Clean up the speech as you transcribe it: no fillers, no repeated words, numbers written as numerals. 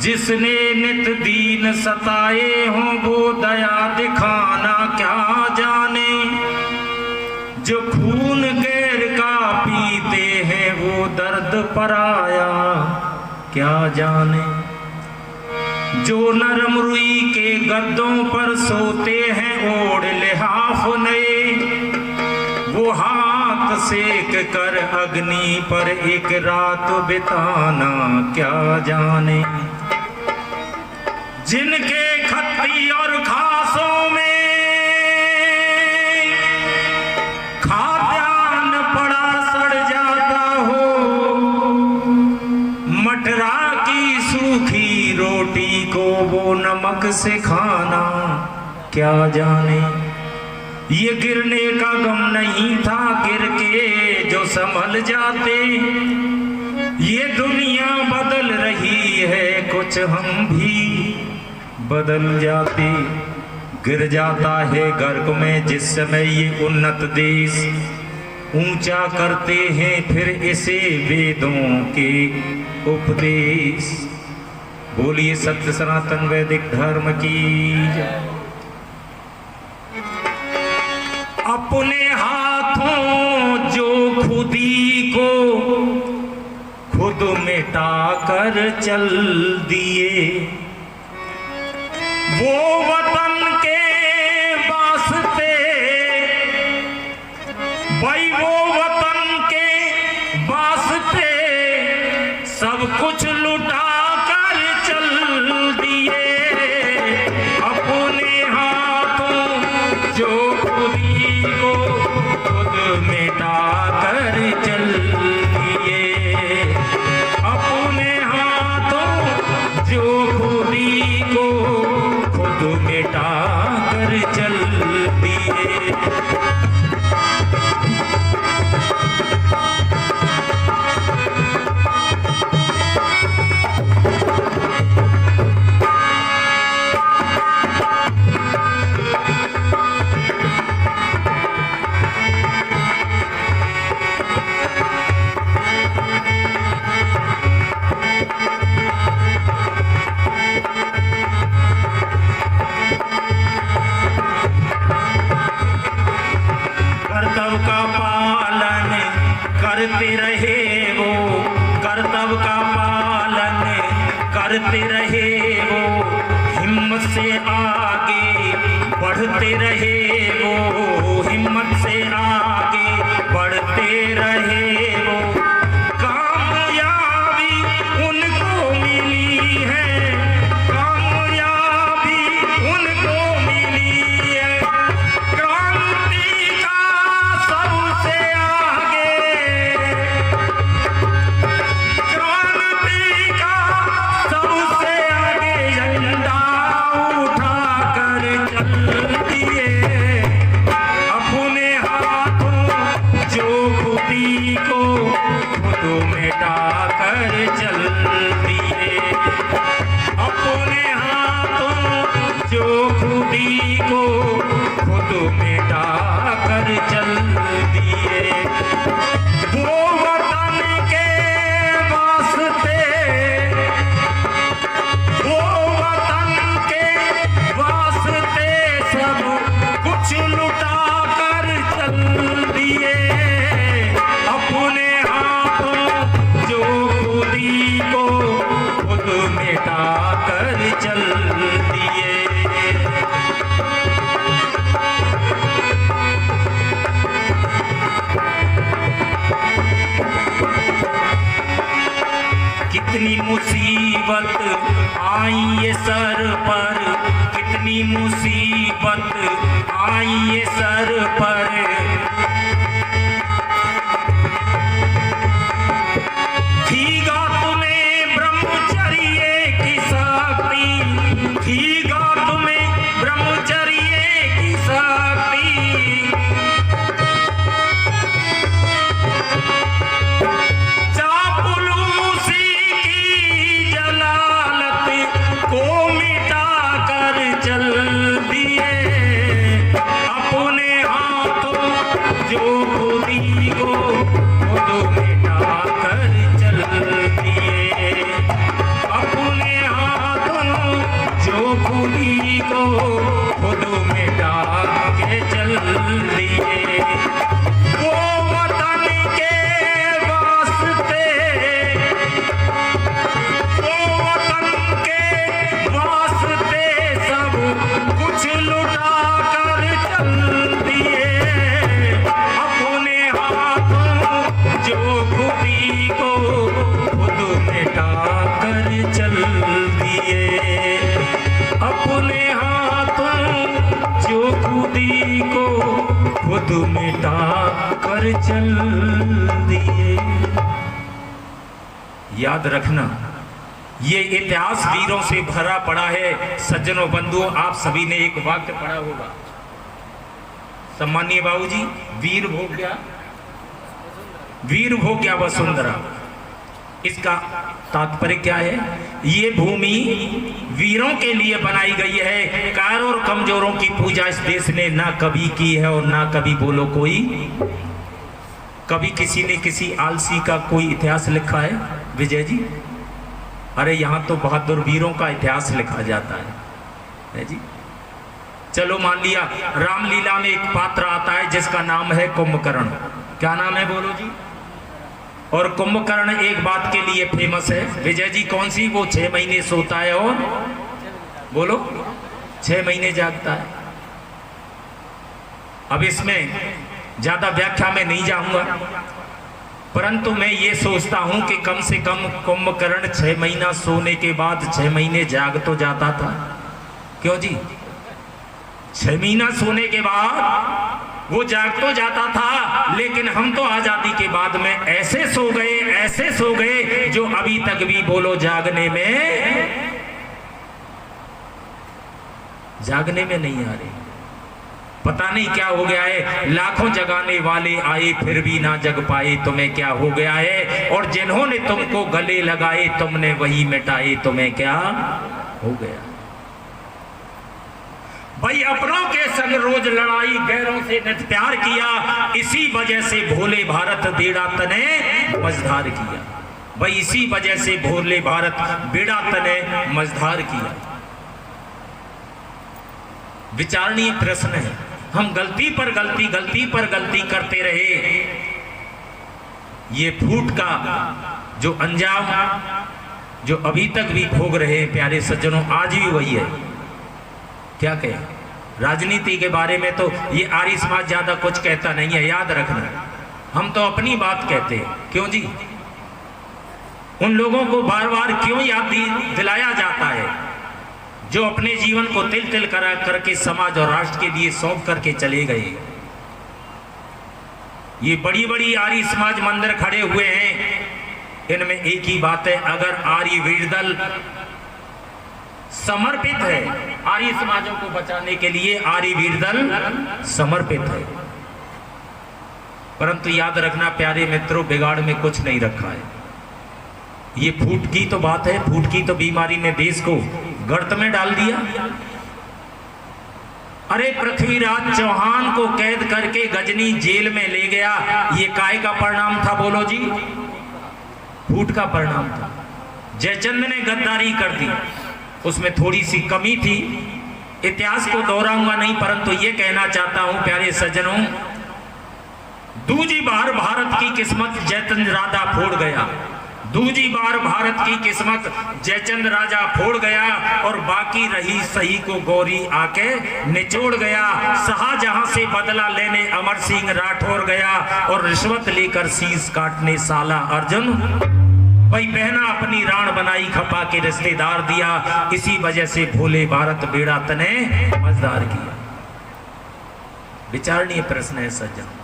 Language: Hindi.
जिसने नित दीन सताए हों वो दया दिखाना क्या जाने। जो खून गैर का पीते हैं वो दर्द पराया क्या जाने। जो नरम रुई के गद्दों पर सोते हैं ओढ़ लिहाफ नए, वो हाथ सेक कर अग्नि पर एक रात बिताना क्या जाने। जिनके खत्ती और खासों में खाद्यान्न पड़ा सड़ जाता हो, मटरा की सूखी रोटी को वो नमक से खाना क्या जाने। ये गिरने का गम नहीं था, गिर के जो संभल जाते। ये दुनिया बदल रही है, कुछ हम भी बदल जाते। गिर जाता है गर्क में जिस समय ये उन्नत देश, ऊंचा करते हैं फिर इसे वेदों के उपदेश। बोलिए सत्य सनातन वैदिक धर्म की जय। अपने हाथों जो खुदी को खुद मिटा कर चल दिए, वो वतन के वास्ते भाई, वो वतन के वास्ते सब कुछ लुटा कर चल दिए। अपने हाथों जो खुदी को खुद मिटा कर चल दिए। अपने हाथों जो खुदी को खुद मिटा कर चल दिए। करते रहे वो, कर्तव्य का पालन करते रहे वो, हिम्मत से आगे बढ़ते रहे वो, हिम्मत से आगे बढ़ते रहे वो। कामयाबी उनको मिली है, कामयाबी उनको मिली है। क्रांति का सबसे मिटा कर चल दिए। अपने हाथों जो खुदी को खुद मिटा कर चल दिए। वो वतन के वास्ते, वो वतन के वास्ते सब कुछ लुटा कर चल दिए। अपने जो खुदी को खुद मिटा कर चल दिए। कितनी मुसीबत आई ये सर पर, कितनी मुसीबत आई ये सर पर। मिटा कर चल दिए। याद रखना, ये इतिहास वीरों से भरा पड़ा है। सज्जनों बंधुओं, आप सभी ने एक वाक्य पढ़ा होगा, सम्मानीय बाबूजी, वीर भोग गया वसुंधरा। इसका तात्पर्य क्या है? ये भूमि वीरों के लिए बनाई गई है। कार और कमजोरों की पूजा इस देश ने ना कभी की है और ना कभी बोलो कोई। कभी किसी ने किसी आलसी का कोई इतिहास लिखा है विजय जी? अरे यहाँ तो बहादुर वीरों का इतिहास लिखा जाता है जी। चलो मान लिया रामलीला में एक पात्र आता है जिसका नाम है कुंभकर्ण। क्या नाम है बोलो जी? और कुंभकर्ण एक बात के लिए फेमस है विजय जी, कौन सी? वो 6 महीने सोता है और बोलो 6 महीने जागता है। अब इसमें ज्यादा व्याख्या में नहीं जाऊंगा, परंतु मैं ये सोचता हूं कि कम से कम कुंभकर्ण 6 महीना सोने के बाद 6 महीने जाग तो जाता था। क्यों जी? 6 महीना सोने के बाद वो जाग तो जाता था, लेकिन हम तो आजादी के बाद में ऐसे सो गए जो अभी तक भी बोलो जागने में नहीं आ रहे। पता नहीं क्या हो गया है। लाखों जगाने वाले आए फिर भी ना जग पाए, तुम्हें क्या हो गया है? और जिन्होंने तुमको गले लगाए तुमने वही मिटाए, तुम्हें क्या हो गया? भाई अपनों के संग रोज लड़ाई, गैरों से नित प्यार किया, इसी वजह से भोले भारत बेड़ा तने मझधार किया। भाई इसी वजह से भोले भारत बेड़ा तने मझधार किया। विचारणीय प्रश्न है, हम गलती पर गलती करते रहे। ये फूट का जो अंजाम जो अभी तक भी भोग रहे हैं प्यारे सज्जनों, आज भी वही है। क्या कहें? राजनीति के बारे में तो ये आर्य समाज ज्यादा कुछ कहता नहीं है, याद रखना। हम तो अपनी बात कहते हैं। क्यों जी? उन लोगों को बार बार क्यों याद दिलाया जाता है जो अपने जीवन को तिल तिल करा करके समाज और राष्ट्र के लिए सौंप करके चले गए। ये बड़ी बड़ी आर्य समाज मंदिर खड़े हुए हैं, इनमें एक ही बात है, अगर आर्य वीर दल समर्पित है, आर्य समाजों को बचाने के लिए आर्य वीर दल समर्पित है। परंतु याद रखना प्यारे मित्रों, बिगाड़ में कुछ नहीं रखा है। ये फूट की तो बात है, फूट की तो बीमारी ने देश को गर्त में डाल दिया। अरे पृथ्वीराज चौहान को कैद करके गजनी जेल में ले गया, ये काय का परिणाम था बोलो जी? फूट का परिणाम था। जयचंद ने गद्दारी कर दी, उसमें थोड़ी सी कमी थी, इतिहास को दोहराऊंगा नहीं, परंतु ये कहना चाहता हूं प्यारे सज्जनों, दूजी बार भारत की किस्मत जयचंद राजा फोड़ गया। दूजी बार भारत की किस्मत जयचंद राजा फोड़ गया और बाकी रही सही को गौरी आके निचोड़ गया। शाहजहां से बदला लेने अमर सिंह राठौर गया और रिश्वत लेकर शीश काटने साला अर्जुन। भाई बहना अपनी राण बनाई, खपा के रिश्तेदार दिया, इसी वजह से भोले भारत बेड़ा तने मझधार किया। विचारणीय प्रश्न है सज्जन।